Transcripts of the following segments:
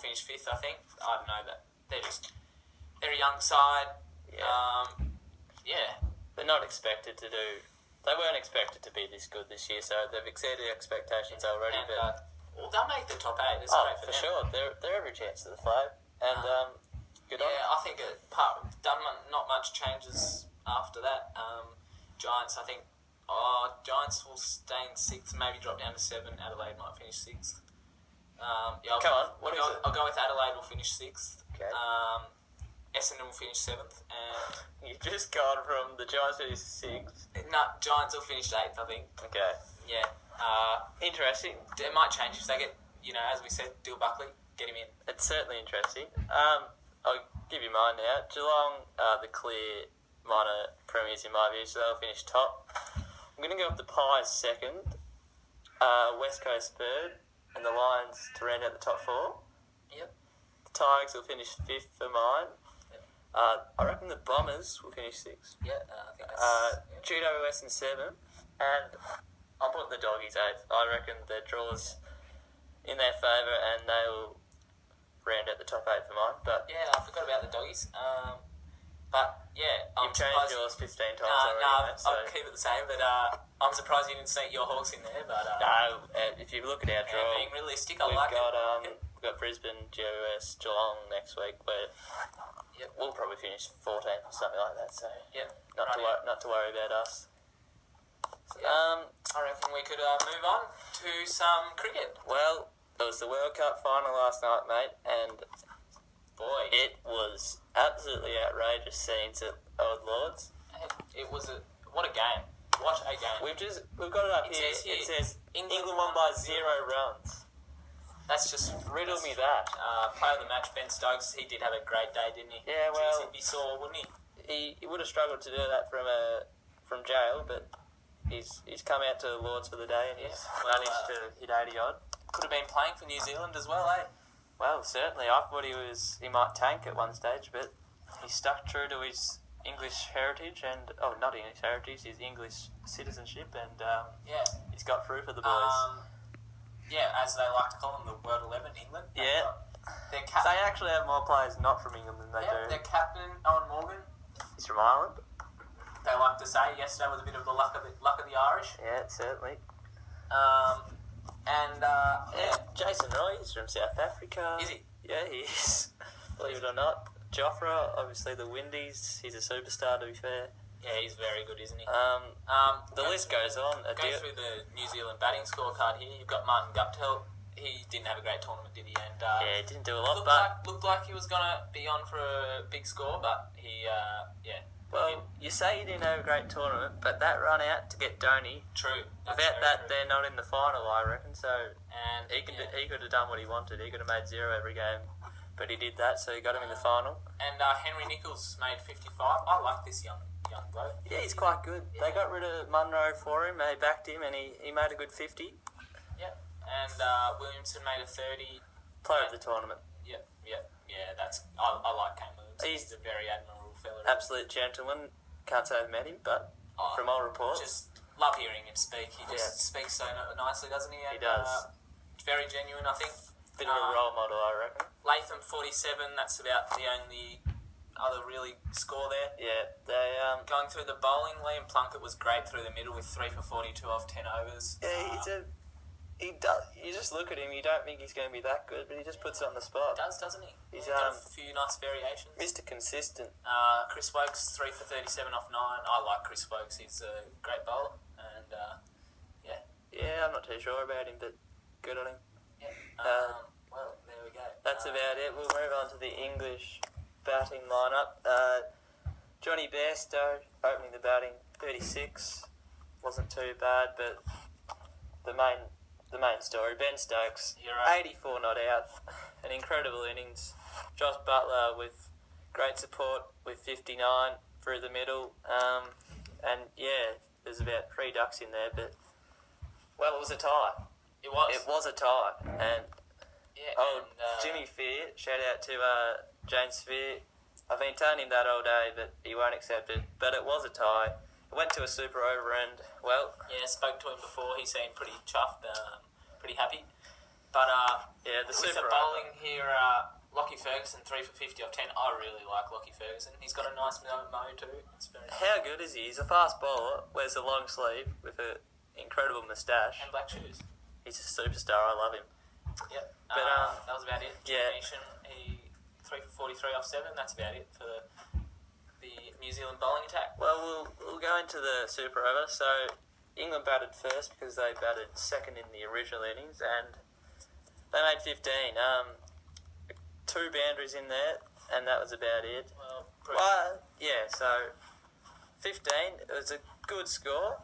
finish 5th, I think. I don't know, but they're a young side. Yeah. They're not expected to do... They weren't expected to be this good this year, so they've exceeded expectations already. Well, they'll make the top 8. It's great for them. Sure. They're every chance to the flag. And good on them. I think not much changes after that. Giants, I think... Giants will stay in 6th, maybe drop down to 7. Adelaide might finish 6th. I'll go with Adelaide will finish 6th. Okay. Essendon will finish 7th. And You've just gone from the Giants finish 6th. no, Giants will finish 8th, I think. Okay. Yeah. Interesting. It might change if they get, as we said, Dill Buckley, get him in. It's certainly interesting. I'll give you mine now. Geelong are the clear minor premiers in my view, so they'll finish top. I'm going to go with the Pies 2nd, West Coast 3rd, and the Lions to round out the top 4. Yep. The Tigers will finish 5th for mine. Yep. I reckon the Bombers will finish 6th. Yeah, I think that's... GWS in 7th, and I'm putting the Doggies 8th. I reckon the draw's in their favour, and they will round out the top 8 for mine. But yeah, I forgot about the Doggies. But yeah, you've changed yours 15 times already. I'll keep it the same. But I'm surprised you didn't sneak your Hawks in there. But if you look at our draw, being realistic, we've got Brisbane, GWS, Geelong next week, where we'll probably finish 14th or something like that. So not to worry about us. So, I reckon we could move on to some cricket. Well, it was the World Cup final last night, mate, and boy, it was absolutely outrageous scenes at Old Lords. It was what a game! What a game! We've got it up here. It says England won by 0 runs. That's just riddle me that. Player of the match, Ben Stokes. He did have a great day, didn't he? Yeah, well, he'd be sore, wouldn't he? He would have struggled to do that from jail, but he's come out to the Lords for the day and he's managed to hit 80 odd. Could have been playing for New Zealand as well, eh? Well, certainly. I thought he might tank at one stage, but he stuck true to his English heritage and not English heritage, his English citizenship, and he's got through for the boys. As they like to call them, the World 11, England. They actually have more players not from England than they do. Their captain, Owen Morgan. He's from Ireland. They like to say yesterday was a bit of the luck of the Irish. Yeah, certainly. Jason Roy, he's from South Africa. Is he? Yeah, he is. Believe it or not. Jofra, obviously the Windies, he's a superstar to be fair. Yeah, he's very good, isn't he? The list goes on. Go through the New Zealand batting scorecard here. You've got Martin Guptill. He didn't have a great tournament, did he? And he didn't do a lot, looked like he was going to be on for a big score, but he. Well, you say he didn't have a great tournament, but that run out to get Dhoni. True. Without that, they're not in the final, I reckon. So he could have done what he wanted. He could have made 0 every game, but he did that, so he got him in the final. And Henry Nicholls made 55. I like this young bloke. Yeah, he's quite good. Yeah. They got rid of Munro for him. They backed him, and he made a good 50. Yeah. And Williamson made a 30. Player of the tournament. Yeah. That's I like Kane Williamson. He's a very admirable fella. Absolute gentleman. Can't say I've met him, but from all reports, just love hearing him speak. He just speaks so nicely, doesn't he? And, he does. Very genuine, I think. Bit of a role model, I reckon. Latham 47. That's about the only other really score there. Yeah, they going through the bowling. Liam Plunkett was great through the middle with 3 for 42 off 10 overs. Yeah, he does. You just look at him, you don't think he's going to be that good, but he just puts it on the spot. He does, doesn't he? He's got a few nice variations. Mr. Consistent. Chris Wokes 3 for 37 off 9. I like Chris Wokes. He's a great bowler, and yeah, I'm not too sure about him, but good on him. Yeah. Well, there we go. That's about it. We'll move on to the English batting lineup. Johnny Bairstow opening the batting, 36. Wasn't too bad, but the main story, Ben Stokes, 84 not out, an incredible innings. Josh Butler with great support with 59 through the middle, and there's about 3 ducks in there, but it was a tie. It was. It was a tie, and Jimmy Fear, shout out to James Fear. I've been telling him that all day, but he won't accept it. But it was a tie. It went to a super over, and spoke to him before. He seemed pretty chuffed, pretty happy. But Yeah, the with super the bowling here, Lockie Ferguson 3 for 50 off 10. I really like Lockie Ferguson. He's got a nice mo too. It's very nice. How good is he? He's a fast bowler, wears a long sleeve with an incredible moustache. And black shoes. He's a superstar. I love him. Yep. But, that was about it. yeah. Nation, he 3 for 43 off 7. That's about it for the New Zealand bowling attack. Well, we'll go into the super over. So England batted first because they batted second in the original innings, and they made 15. 2 boundaries in there, and that was about it. Well, yeah, so 15, it was a good score.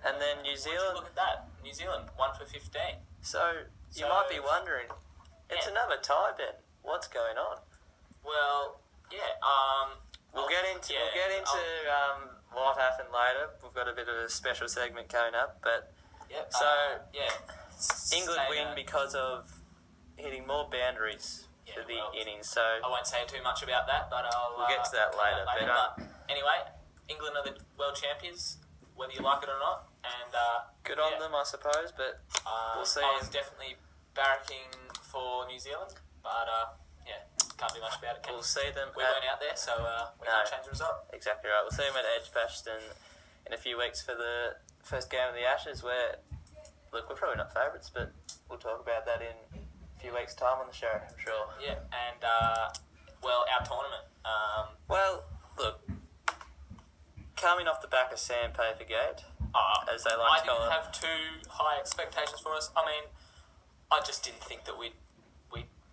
And then New Zealand... Look at that. New Zealand, 1 for 15. So you might be wondering, it's another tie, Ben. What's going on? Well, yeah. We'll get into what happened later. We've got a bit of a special segment coming up, but... Yep. England win because of hitting more boundaries for the innings. So I won't say too much about that, but we'll get to that later. But anyway, England are the world champions, whether you like it or not. And good on them, I suppose. But we'll see. I was definitely barracking for New Zealand, but can't do much about it. We'll see them. We weren't out there, so we can't change the result. Exactly right. We'll see them at Edgbaston in a few weeks for the first game of the Ashes. Where, look, we're probably not favourites, but we'll talk about that in a few weeks' time on the show, I'm sure. Yeah, and our tournament. Well, look, coming off the back of Sandpaper Gate, as they like to call it. I didn't have too high expectations for us. I mean, I just didn't think that we'd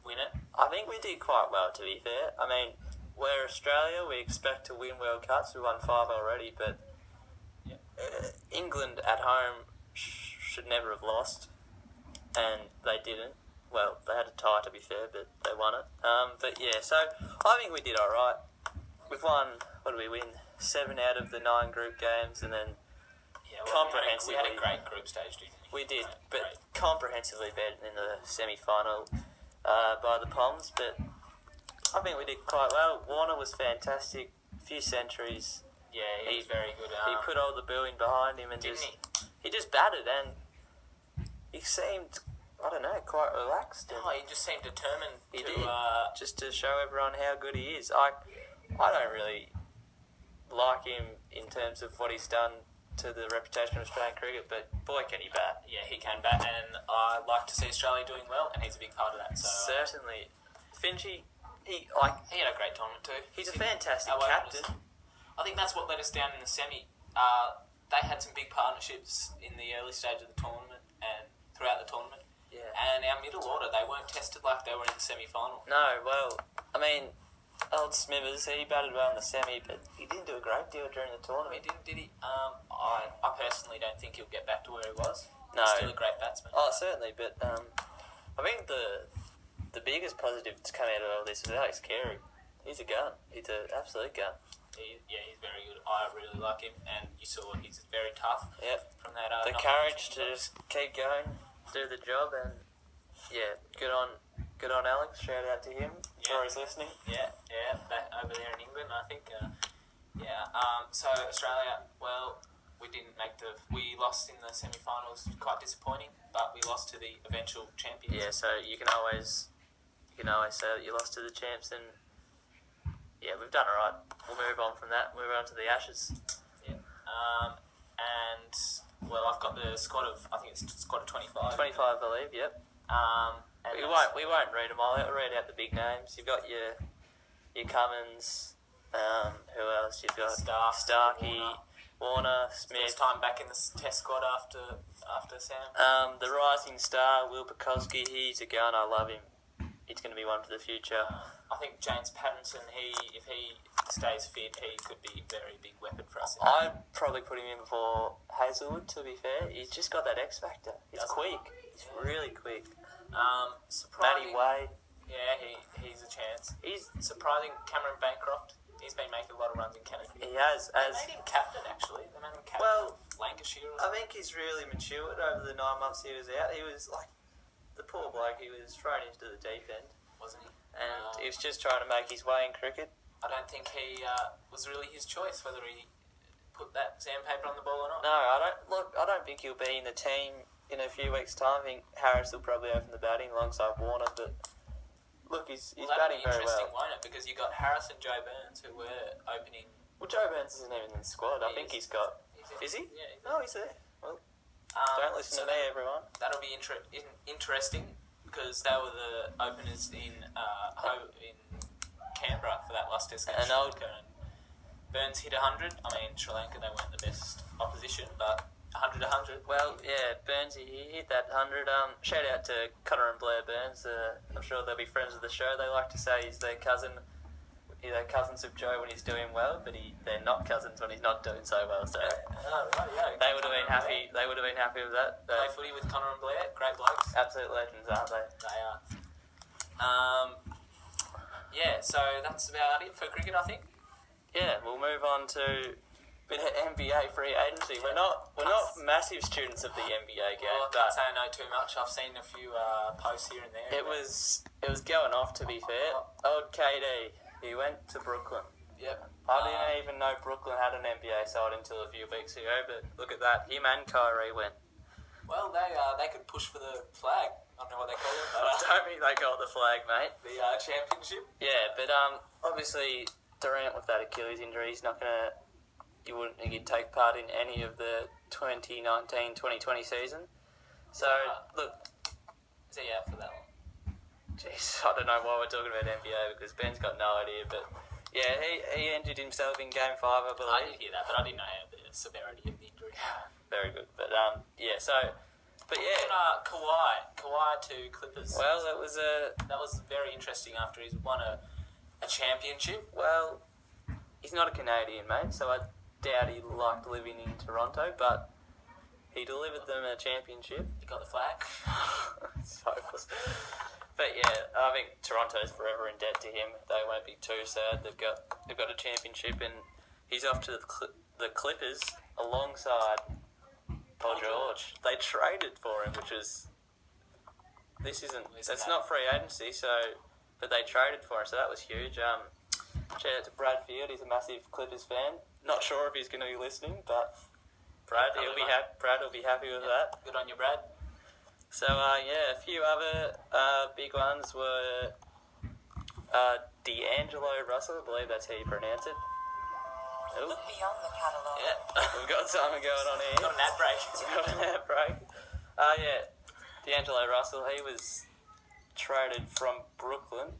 win it. I think we did quite well, to be fair. I mean, we're Australia, we expect to win World Cups. We won 5 already, but England at home should never have lost, and they didn't. Well, they had a tie, to be fair, but they won it. But yeah, so I think we did all right. We've won, what did we win? 7 out of the 9 group games, and then comprehensively... We had a great group stage, didn't we? We did, but comprehensively better in the semi-final by the Poms. But I think we did quite well. Warner was fantastic, a few centuries. Yeah, he was very good. He put all the booing behind him, and he just batted, and he seemed, I don't know, quite relaxed. He just seemed determined just to show everyone how good he is. I don't really like him in terms of what he's done to the reputation of Australian cricket, but boy, can he bat. Yeah, he can bat, and I like to see Australia doing well, and he's a big part of that. So certainly. Finchie, he had a great tournament too. He's a fantastic captain. I think that's what let us down in the semi. They had some big partnerships in the early stage of the tournament and throughout the tournament. Yeah. And our middle order, they weren't tested like they were in the semi-final. No, well, I mean, old Smithers, he batted well in the semi, but he didn't do a great deal during the tournament. He didn't, did he? I personally don't think he'll get back to where he was. No. He's still a great batsman. Oh, certainly, but I think the biggest positive that's come out of all this is Alex Carey. He's a gun. He's an absolute gun. He's very good. I really like him, and you saw he's very tough. Yep. From that, the courage to just keep going, do the job, and good on Alex. Shout out to him for his listening. Yeah, back over there in England, I think. So Australia, well, we lost in the semi-finals, quite disappointing, but we lost to the eventual champions. Yeah, so you can always say that you lost to the champs, and yeah, we've done alright. We'll move on from that. Move on to the Ashes. Yeah. And well, I've got the squad of, I think it's squad of 25. 25, I believe. Yep. We won't read them all out. We'll read out the big names. You've got your Cummins. Who else? You've got Starkey, Warner, Smith. First time back in the Test squad after Sam. The rising star, Will Pucovski. He's a gun. I love him. He's going to be one for the future. I think James Pattinson, if he stays fit, he could be a very big weapon for us. I'd probably put him in before Hazelwood, to be fair. He's just got that X factor. He's quick. He's really quick. Matty Wade. Yeah, he's a chance. He's surprising. Cameron Bancroft. He's been making a lot of runs in Canada. He has. They made him captain, actually. They made him captain of Lancashire. I think he's really matured over the 9 months he was out. He was like, the poor bloke, he was thrown into the deep end. Wasn't he? And he was just trying to make his way in cricket. I don't think he was really his choice, whether he put that sandpaper on the ball or not. No, I don't think he'll be in the team in a few weeks' time, I think Harris will probably open the batting alongside Warner. But look, he's batting very interesting, well. won't it? Because you got Harris and Joe Burns who were opening. Well, Joe Burns isn't even in the squad. I think he's got. Is he? Yeah. No, he's there. Well, don't listen to me, everyone. That'll be interesting because they were the openers in Canberra for that last test against Sri Lanka. And Burns hit 100. I mean, Sri Lanka, they weren't the best opposition, but 100. Well, yeah, Burns, he hit that 100. Shout out to Connor and Blair Burns. I'm sure they'll be friends of the show. They like to say he's their cousin. They're cousins of Joe when he's doing well, but they're not cousins when he's not doing so well. So they would have been happy. They would have been happy with that. Play footy with Connor and Blair, great blokes. Absolute legends, aren't they? They are. Yeah, so that's about it for cricket, I think. Yeah, we'll move on to a bit of NBA free agency. We're not massive students of the NBA game. Well, I can't say I know too much. I've seen a few posts here and there. It was going off, to be fair. Old KD, he went to Brooklyn. Yep. I didn't even know Brooklyn had an NBA side until a few weeks ago, but look at that. Him and Kyrie went. Well, they could push for the flag. I don't know what they call it. But, I don't think they got the flag, mate. The championship. Yeah, but obviously Durant with that Achilles injury, he's not gonna. You wouldn't think he'd take part in any of the 2019-2020 season. So look, is he out for that one? Jeez, I don't know why we're talking about NBA because Ben's got no idea. But yeah, he injured himself in Game 5, I believe. I did hear that, but I didn't know the severity of the injury. Very good, but yeah. So, but yeah. Kawhi to Clippers. Well, that was very interesting after he's won a championship. Well, he's not a Canadian, mate, so I doubt he liked living in Toronto, but he delivered them a championship. He got the flag. It's hopeless. But yeah, I think Toronto's forever in debt to him. They won't be too sad. They've got a championship, and he's off to the Clippers alongside Paul George. They traded for him, which is that's not free agency, but they traded for him, so that was huge. Shout out to Brad Field. He's a massive Clippers fan. Not sure if he's going to be listening, but Brad will be happy with that. Good on you, Brad. So a few other big ones were D'Angelo Russell. I believe that's how you pronounce it. Ooh. Look beyond the catalogue. Yeah, we've got something going on here. Got an ad break. D'Angelo Russell, he was traded from Brooklyn.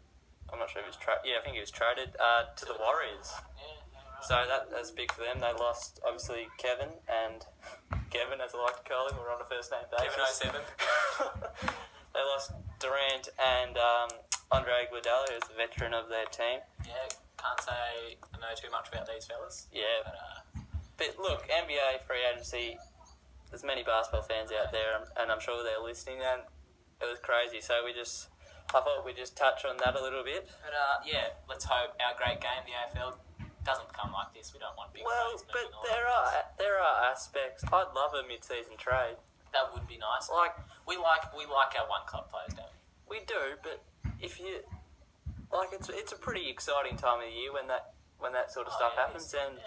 I'm not sure if he was traded. Yeah, I think he was traded to the Warriors. Yeah, right. So that's big for them. They lost, obviously, Kevin and Gavin, as I like to call him. We're on a first-name basis. Kevin 07. They lost Durant and Andre Iguodala, who's the veteran of their team. Yeah, can't say I know too much about these fellas. Yeah. But look, NBA free agency, there's many basketball fans out there, and I'm sure they're listening, and it was crazy. So I thought we'd just touch on that a little bit. But yeah, let's hope our great game, the AFL, doesn't become like this. We don't want big Well, trades but moving on. there are aspects. I'd love a mid-season trade. That would be nice. Like we like our one club players, don't we? we do, but if you like, it's a pretty exciting time of the year when that sort of stuff happens. And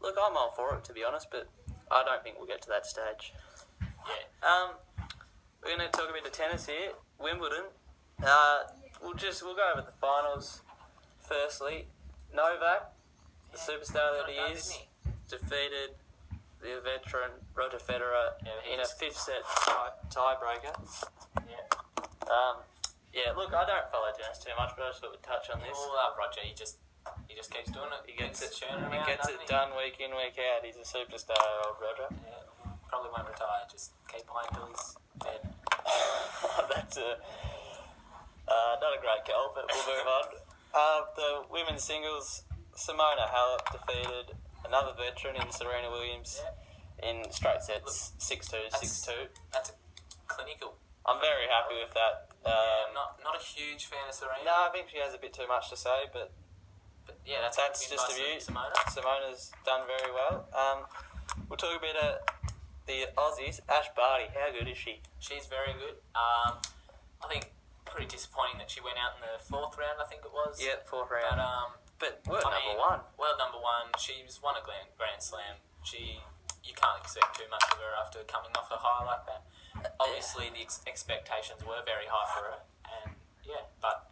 look, I'm all for it, to be honest, but I don't think we'll get to that stage. Yeah. We're going to talk a bit of tennis here. Wimbledon. We'll go over the finals. Firstly, Novak, the superstar that he is, defeated the veteran Roger Federer in a fifth set tiebreaker. Yeah. Look, I don't follow tennis too much, but I just thought we'd touch on this. Well, Roger, he just keeps doing it. He gets it done week in, week out. He's a superstar, old Roger. Yeah, probably won't retire. Just keep playing till he's dead. That's not a great goal, but we'll move on. The women's singles, Simona Halep defeated another veteran in Serena Williams in straight sets, 6-2, 6-2. That's clinical. I'm very happy with that. I'm not a huge fan of Serena. No, I think she has a bit too much to say, but yeah, that's just a view. Simona. Simona's done very well. We'll talk a bit of the Aussies. Ash Barty, how good is she? She's very good. I think pretty disappointing that she went out in the fourth round, I think it was. Yeah, fourth round. But world number one. She's won a Grand Slam. You can't expect too much of her after coming off a high like that. obviously the expectations were very high for her, and yeah, but